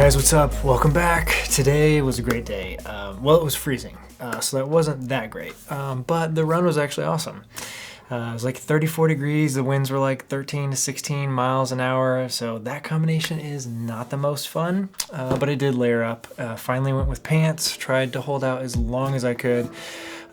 guys, what's up? Welcome back. Today was a great day. Well, it was freezing, so that wasn't that great, but the run was actually awesome. It was like 34 degrees, the winds were like 13 to 16 miles an hour, so that combination is not the most fun, but it did layer up. Finally went with pants, tried to hold out as long as I could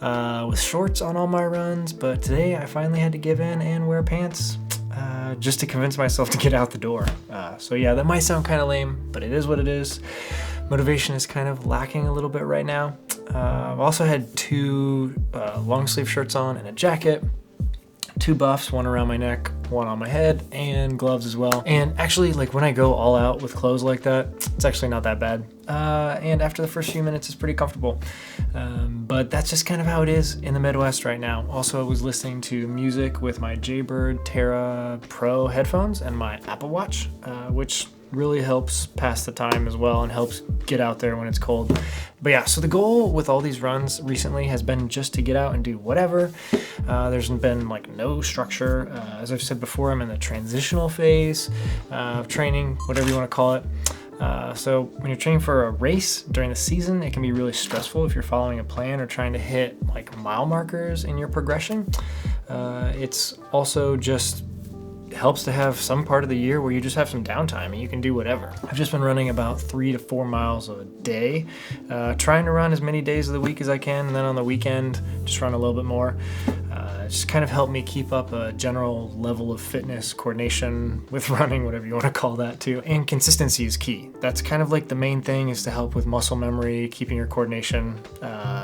with shorts on all my runs, but today I finally had to give in and wear pants just to convince myself to get out the door. So yeah, that might sound kind of lame, but it is what it is. Motivation is kind of lacking a little bit right now. I've also had two long sleeve shirts on and a jacket, two buffs, one around my neck, one on my head, and gloves as well. And actually, like when I go all out with clothes like that, it's actually not that bad. And after the first few minutes, it's pretty comfortable. But that's just kind of how it is in the Midwest right now. Also, I was listening to music with my Jaybird Terra Pro headphones and my Apple Watch, which really helps pass the time as well and helps get out there when it's cold. But yeah, so the goal with all these runs recently has been just to get out and do whatever. There's been like no structure. As I've said before, I'm in the transitional phase of training, whatever you want to call it. So when you're training for a race during the season, it can be really stressful if you're following a plan or trying to hit like mile markers in your progression. It's also just helps to have some part of the year where you just have some downtime and you can do whatever. I've just been running about 3 to 4 miles a day, trying to run as many days of the week as I can, and then on the weekend just run a little bit more. Just kind of helped me keep up a general level of fitness, coordination with running, whatever you want to call that too. And consistency is key. That's kind of like the main thing, is to help with muscle memory, keeping your coordination,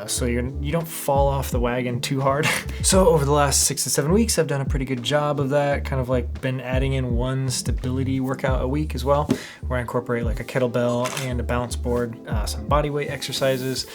so you don't fall off the wagon too hard. So over the last 6 to 7 weeks, I've done a pretty good job of that, kind of like been adding in one stability workout a week as well, where I incorporate like a kettlebell and a balance board, some body weight exercises,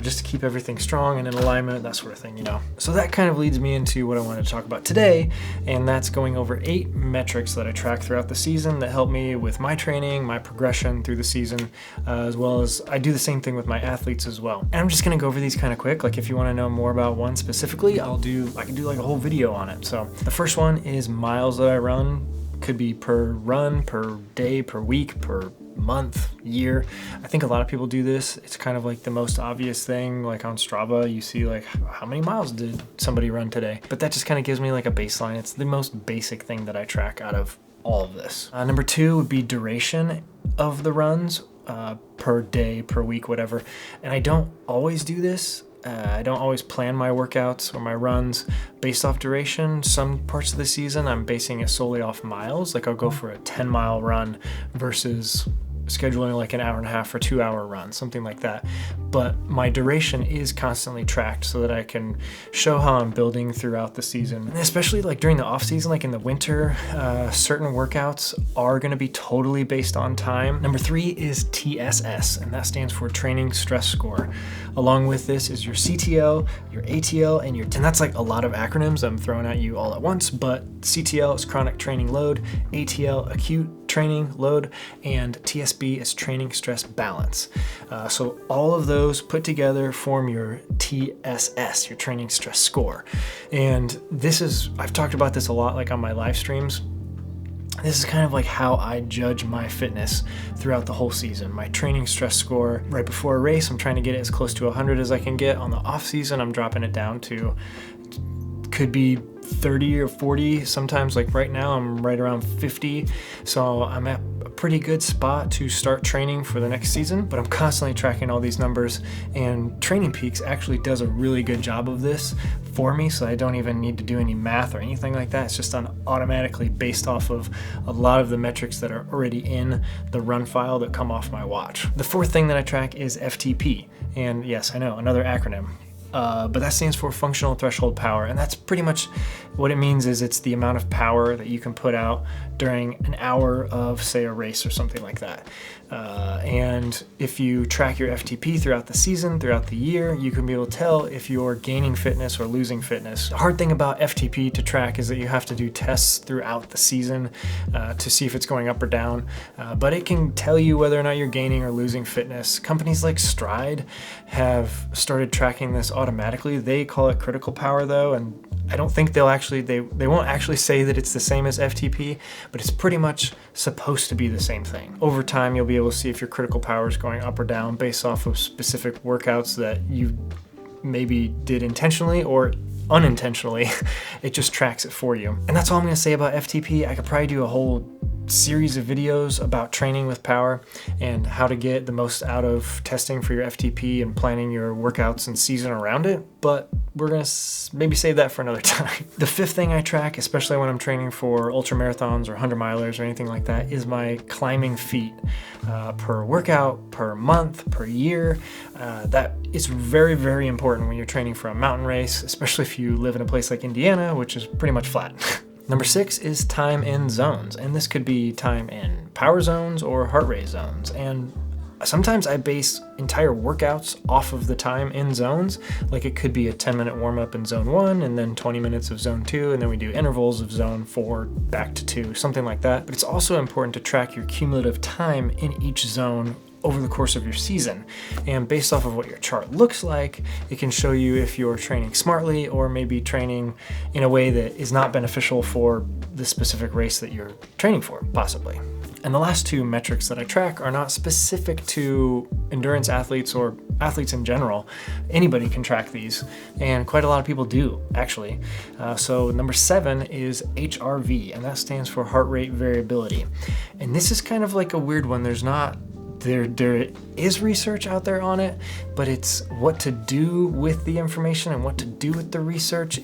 just to keep everything strong and in alignment, that sort of thing, you know. So that kind of leads me into what I wanted to talk about today, and that's going over 8 metrics that I track throughout the season that help me with my training, my progression through the season, as well as I do the same thing with my athletes as well. And I'm just gonna go over these kind of quick. Like if you want to know more about one specifically, I can do like a whole video on it. So the first one is miles that I run. Could be per run, per day, per week, per month, year. I think a lot of people do this. It's kind of like the most obvious thing. Like on Strava, you see like how many miles did somebody run today? But that just kind of gives me like a baseline. It's the most basic thing that I track out of all of this. Number 2 would be duration of the runs, per day, per week, whatever. And I don't always do this. I don't always plan my workouts or my runs based off duration. Some parts of the season, I'm basing it solely off miles. Like I'll go for a 10-mile run versus scheduling like an hour and a half or 2-hour run, something like that. But my duration is constantly tracked so that I can show how I'm building throughout the season. And especially like during the off season, like in the winter, certain workouts are going to be totally based on time. Number 3 is TSS, and that stands for training stress score. Along with this is your CTL, your ATL, and that's like a lot of acronyms I'm throwing at you all at once, but CTL is chronic training load, ATL acute training load, and TSB is training stress balance. So all of those put together form your TSS, your training stress score. And I've talked about this a lot like on my live streams. This is kind of like how I judge my fitness throughout the whole season. My training stress score right before a race, I'm trying to get it as close to 100 as I can get. On the off season, I'm dropping it down to, could be 30 or 40. Sometimes like right now, I'm right around 50. So I'm at a pretty good spot to start training for the next season, but I'm constantly tracking all these numbers, and Training Peaks actually does a really good job of this for me, so I don't even need to do any math or anything like that. It's just done automatically based off of a lot of the metrics that are already in the run file that come off my watch. The 4th thing that I track is FTP, and yes, I know, another acronym. But that stands for functional threshold power, and that's pretty much what it means. Is it's the amount of power that you can put out during an hour of, say, a race or something like that. And if you track your FTP throughout the season, throughout the year, you can be able to tell if you're gaining fitness or losing fitness. The hard thing about FTP to track is that you have to do tests throughout the season to see if it's going up or down, but it can tell you whether or not you're gaining or losing fitness. Companies like Stride have started tracking this automatically. They call it critical power though, and I don't think they won't actually say that it's the same as FTP, but it's pretty much supposed to be the same thing. Over time, you'll be able to see if your critical power is going up or down based off of specific workouts that you maybe did intentionally or unintentionally. It just tracks it for you. And that's all I'm gonna say about FTP. I could probably do a whole series of videos about training with power and how to get the most out of testing for your FTP and planning your workouts and season around it, but we're gonna maybe save that for another time. The fifth thing I track, especially when I'm training for ultra marathons or 100 milers or anything like that, is my climbing feet per workout, per month, per year. That is very, very important when you're training for a mountain race, especially if you live in a place like Indiana, which is pretty much flat. Number 6 is time in zones, and this could be time in power zones or heart rate zones. And sometimes I base entire workouts off of the time in zones. Like it could be a 10-minute warm-up in zone 1 and then 20 minutes of zone 2, and then we do intervals of zone 4 back to 2, something like that. But it's also important to track your cumulative time in each zone over the course of your season. And based off of what your chart looks like, it can show you if you're training smartly or maybe training in a way that is not beneficial for the specific race that you're training for, possibly. And the last two metrics that I track are not specific to endurance athletes or athletes in general. Anybody can track these, and quite a lot of people do, actually. So number 7 is HRV, and that stands for heart rate variability. And this is kind of like a weird one. There is research out there on it, but it's what to do with the information and what to do with the research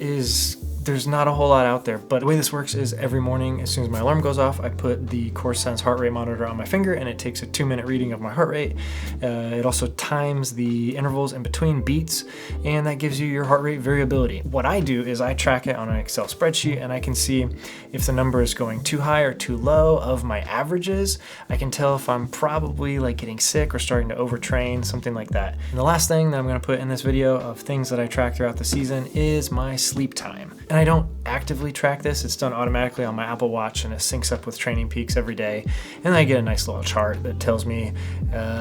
there's not a whole lot out there. But the way this works is every morning, as soon as my alarm goes off, I put the CoreSense heart rate monitor on my finger and it takes a 2-minute reading of my heart rate. It also times the intervals in between beats, and that gives you your heart rate variability. What I do is I track it on an Excel spreadsheet, and I can see if the number is going too high or too low of my averages. I can tell if I'm probably like getting sick or starting to overtrain, something like that. And the last thing that I'm gonna put in this video of things that I track throughout the season is my sleep time. And I don't actively track this, it's done automatically on my Apple Watch and it syncs up with Training Peaks every day. And I get a nice little chart that tells me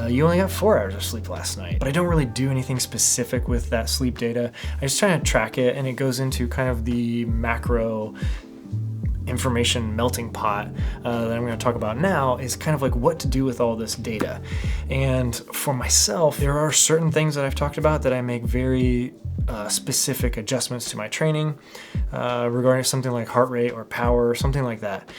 you only got 4 hours of sleep last night. But I don't really do anything specific with that sleep data. I just try to track it, and it goes into kind of the macro information melting pot that I'm going to talk about now, is kind of like what to do with all this data. And for myself, there are certain things that I've talked about that I make very specific adjustments to my training regarding something like heart rate or power or something like that.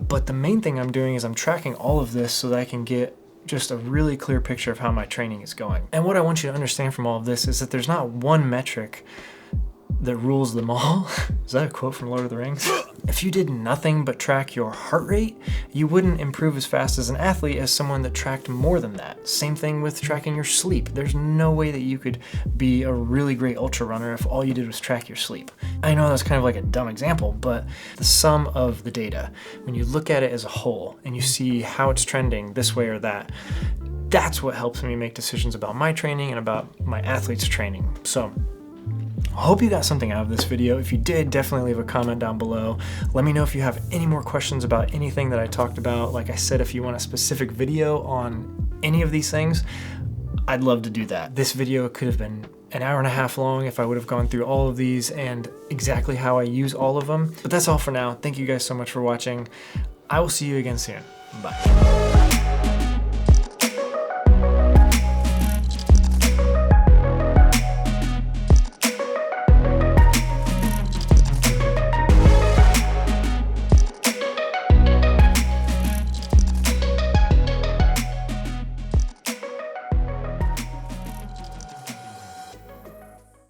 But the main thing I'm doing is I'm tracking all of this so that I can get just a really clear picture of how my training is going. And what I want you to understand from all of this is that there's not one metric that rules them all. Is that a quote from Lord of the Rings? If you did nothing but track your heart rate, you wouldn't improve as fast as an athlete as someone that tracked more than that. Same thing with tracking your sleep. There's no way that you could be a really great ultra runner if all you did was track your sleep. I know that's kind of like a dumb example, but the sum of the data, when you look at it as a whole and you see how it's trending this way or that, that's what helps me make decisions about my training and about my athletes' training. So I hope you got something out of this video. If you did, definitely leave a comment down below. Let me know if you have any more questions about anything that I talked about. Like I said, if you want a specific video on any of these things, I'd love to do that. This video could have been an hour and a half long if I would have gone through all of these and exactly how I use all of them. But that's all for now. Thank you guys so much for watching. I will see you again soon. Bye.